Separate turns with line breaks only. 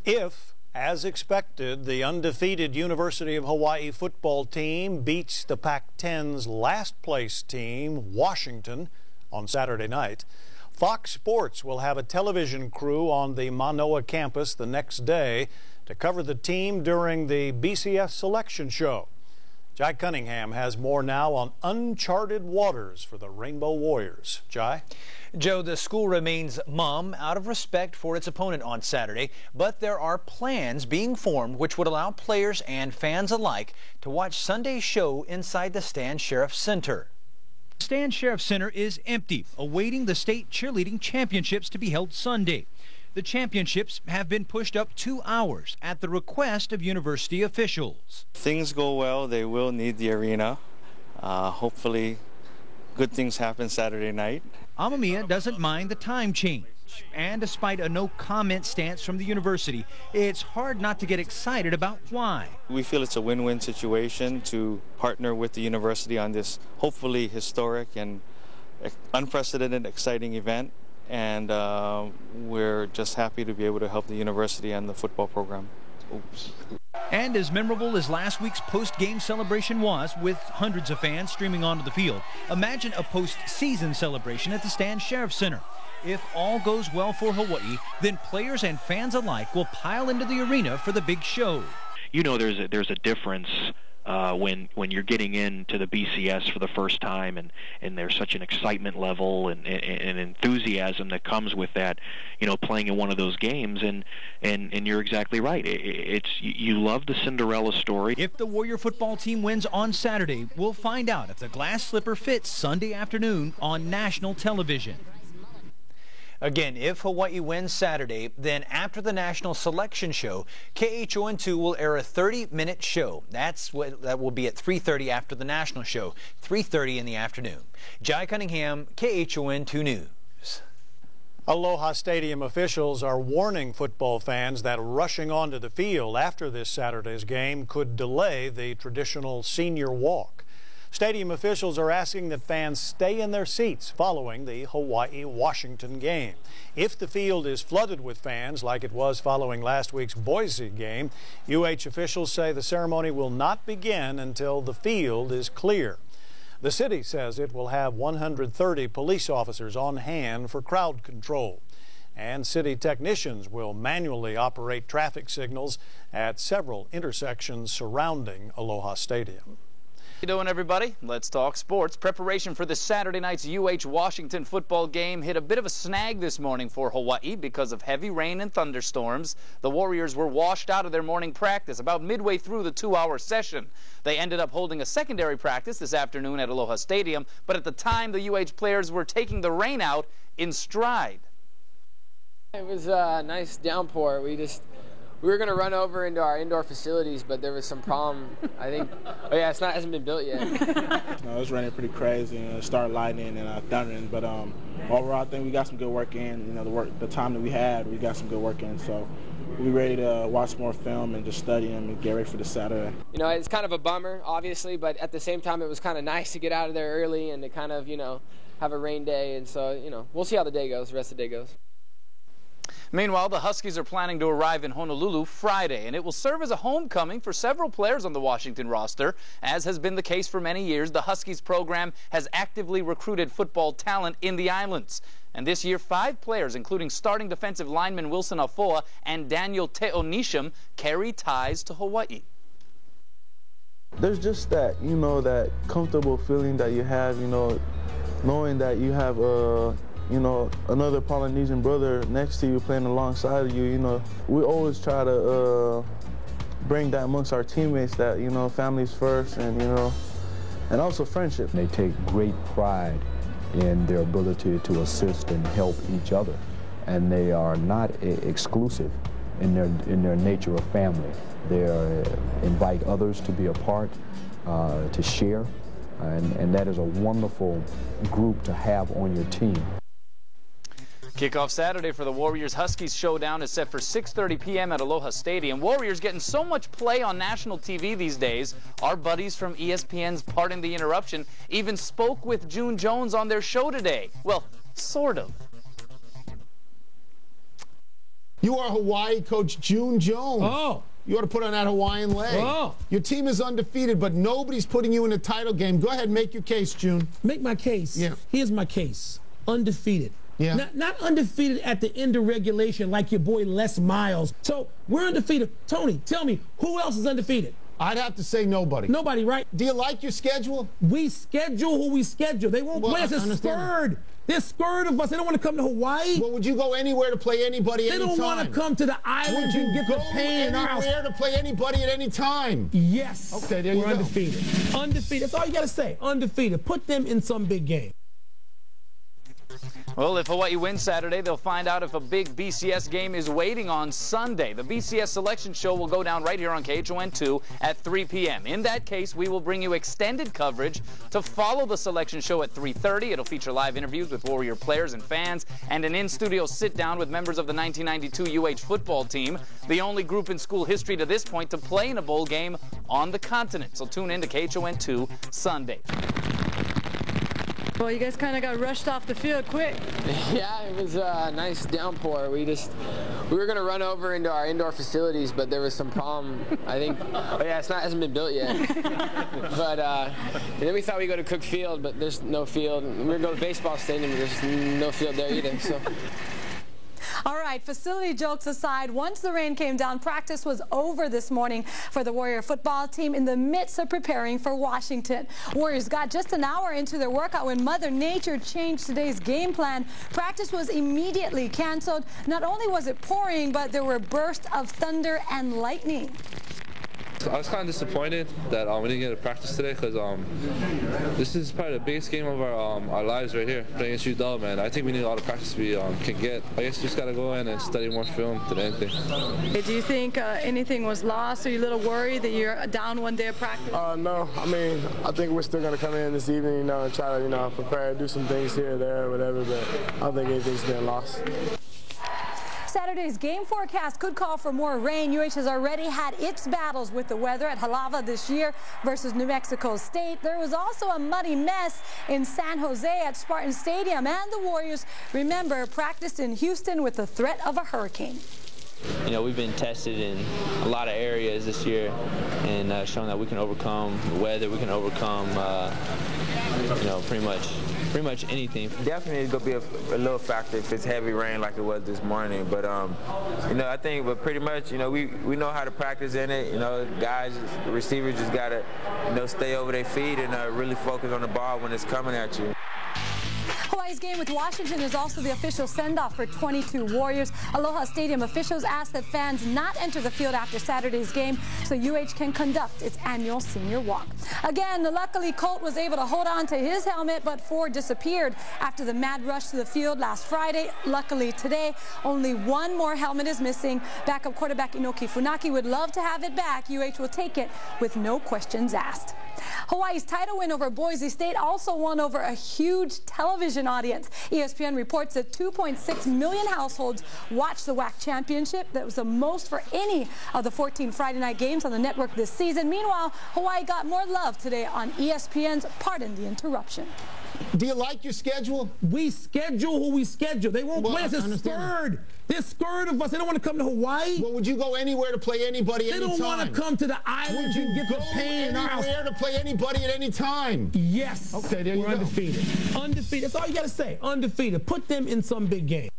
If, as expected, the undefeated University of Hawaii football team beats the Pac-10's last place team, Washington, on Saturday night, Fox Sports will have a television crew on the Manoa campus the next day to cover the team during the BCS selection show. Jai Cunningham has more now on uncharted waters for the Rainbow Warriors. Jai?
Joe, the school remains mum out of respect for its opponent on Saturday, but there are plans being formed which would allow players and fans alike to watch Sunday's show inside the Stan Sheriff Center.
Stan Sheriff Center is empty, awaiting the state cheerleading championships to be held Sunday. The championships have been pushed up 2 hours at the request of university officials.
If things go well, they will need the arena. Hopefully good things happen Saturday night.
Amamiya doesn't mind the time change, and despite a no-comment stance from the university, it's hard not to get excited about why.
We feel it's a win-win situation to partner with the university on this hopefully historic and unprecedented exciting event, and we're just happy to be able to help the university and the football program. Oops.
And as memorable as last week's post-game celebration was, with hundreds of fans streaming onto the field, imagine a post-season celebration at the Stan Sheriff Center. If all goes well for Hawaii, then players and fans alike will pile into the arena for the big show.
You know, there's a difference when you're getting into the BCS for the first time, and there's such an excitement level and enthusiasm that comes with that, you know, playing in one of those games, and you're exactly right. You love the Cinderella story.
If the Warrior football team wins on Saturday, we'll find out if the glass slipper fits Sunday afternoon on national television.
Again, if Hawaii wins Saturday, then after the national selection show, KHON2 will air a 30-minute show. That will be at 3:30 after the national show, 3:30 in the afternoon. Jai Cunningham, KHON2 News.
Aloha Stadium officials are warning football fans that rushing onto the field after this Saturday's game could delay the traditional senior walk. Stadium officials are asking that fans stay in their seats following the Hawaii-Washington game. If the field is flooded with fans like it was following last week's Boise game, UH officials say the ceremony will not begin until the field is clear. The city says it will have 130 police officers on hand for crowd control, and city technicians will manually operate traffic signals at several intersections surrounding Aloha Stadium.
How you doing, everybody? Let's talk sports. Preparation for this Saturday night's UH-Washington football game hit a bit of a snag this morning for Hawaii because of heavy rain and thunderstorms. The Warriors were washed out of their morning practice about midway through the 2-hour session. They ended up holding a secondary practice this afternoon at Aloha Stadium, but at the time the UH players were taking the rain out in stride.
It was a nice downpour. We were going to run over into our indoor facilities, but there was some problem, I think. Oh, yeah, it hasn't been built yet.
No, it was raining pretty crazy, and it started lightning and thundering. But overall, I think we got some good work in. You know, the time that we had, we got some good work in. So we're ready to watch more film and just study them and get ready for the Saturday.
You know, it's kind of a bummer, obviously, but at the same time, it was kind of nice to get out of there early and to kind of, you know, have a rain day. And so, you know, we'll see how the rest of the day goes.
Meanwhile, the Huskies are planning to arrive in Honolulu Friday, and it will serve as a homecoming for several players on the Washington roster. As has been the case for many years, the Huskies program has actively recruited football talent in the islands. And this year, 5 players, including starting defensive lineman Wilson Afoa and Daniel Te'onisham, carry ties to Hawaii.
There's just that, you know, that comfortable feeling that you have, you know, knowing that you have you know, another Polynesian brother next to you playing alongside of you. You know, we always try to bring that amongst our teammates that, you know, families first, and, you know, and also friendship.
They take great pride in their ability to assist and help each other, and they are not exclusive in their nature of family. They invite others to be a part, to share, and that is a wonderful group to have on your team.
Kickoff Saturday for the Warriors-Huskies showdown is set for 6:30 p.m. at Aloha Stadium. Warriors getting so much play on national TV these days. Our buddies from ESPN's Pardon the Interruption even spoke with June Jones on their show today. Well, sort of.
You are Hawaii coach June Jones.
Oh.
You ought to put on that Hawaiian leg.
Oh.
Your team is undefeated, but nobody's putting you in a title game. Go ahead and make your case, June.
Make my case.
Yeah.
Here's my case. Undefeated.
Yeah.
Not undefeated at the end of regulation like your boy Les Miles. So we're undefeated. Tony, tell me, who else is undefeated?
I'd have to say nobody.
Nobody, right?
Do you like your schedule?
We schedule who we schedule. They won't play us. They're scared. They're scared of us. They don't want to come to Hawaii.
Well, would you go anywhere to play anybody anytime?
They don't want to come to the island and get the pain in our house.
Would you go anywhere to play anybody at any time?
Yes.
Okay, there you go.
We're undefeated. Undefeated. That's all you got to say. Undefeated. Put them in some big game.
Well, if Hawaii wins Saturday, they'll find out if a big BCS game is waiting on Sunday. The BCS selection show will go down right here on KHON2 at 3 p.m. In that case, we will bring you extended coverage to follow the selection show at 3:30. It'll feature live interviews with Warrior players and fans and an in-studio sit-down with members of the 1992 UH football team, the only group in school history to this point to play in a bowl game on the continent. So tune in to KHON2 Sunday.
Well, you guys kind of got rushed off the field quick.
Yeah, it was a nice downpour. We were going to run over into our indoor facilities, but there was some problem. I think, hasn't been built yet. But and then we thought we'd go to Cook Field, but there's no field. We were going to go to the baseball stadium, but there's no field there either. So.
All right, facility jokes aside, once the rain came down, practice was over this morning for the Warrior football team in the midst of preparing for Washington. Warriors got just an hour into their workout when Mother Nature changed today's game plan. Practice was immediately canceled. Not only was it pouring, but there were bursts of thunder and lightning.
I was kind of disappointed that we didn't get to practice today because this is probably the biggest game of our lives right here, playing against UW, man. I think we need a lot of practice we can get. I guess we just got to go in and study more film than anything.
Do you think anything was lost? Are you a little worried that you're down one day of practice?
No. I mean, I think we're still going to come in this evening, and try to, prepare, do some things here or there or whatever, but I don't think anything's been lost.
Saturday's game forecast could call for more rain. UH has already had its battles with the weather at Halava this year versus New Mexico State. There was also a muddy mess in San Jose at Spartan Stadium, and the Warriors, remember, practiced in Houston with the threat of a hurricane.
We've been tested in a lot of areas this year and shown that we can overcome the weather, we can overcome, pretty much anything.
Definitely it's going to be a little factor if it's heavy rain like it was this morning. But, I think pretty much, we know how to practice in it. Guys, receivers just got to, stay over their feet and really focus on the ball when it's coming at you.
Hawaii's game with Washington is also the official send-off for 22 Warriors. Aloha Stadium officials asked that fans not enter the field after Saturday's game so UH can conduct its annual senior walk. Again, luckily Colt was able to hold on to his helmet, but Ford disappeared after the mad rush to the field last Friday. Luckily today, only one more helmet is missing. Backup quarterback Inoki Funaki would love to have it back. UH will take it with no questions asked. Hawaii's title win over Boise State also won over a huge television audience. ESPN reports that 2.6 million households watched the WAC championship. That was the most for any of the 14 Friday night games on the network this season. Meanwhile, Hawaii got more love today on ESPN's Pardon the Interruption.
Do you like your schedule?
We schedule who we schedule. They won't play us. They're scared. They're scared of us. They don't want to come to Hawaii.
Well, would you go anywhere to play anybody anytime?
They don't want to come to the island and get the pain in our house.
Would you go anywhere to play anybody at any time?
Yes.
Okay, there you go.
We're undefeated. Undefeated. That's all you got to say. Undefeated. Put them in some big game.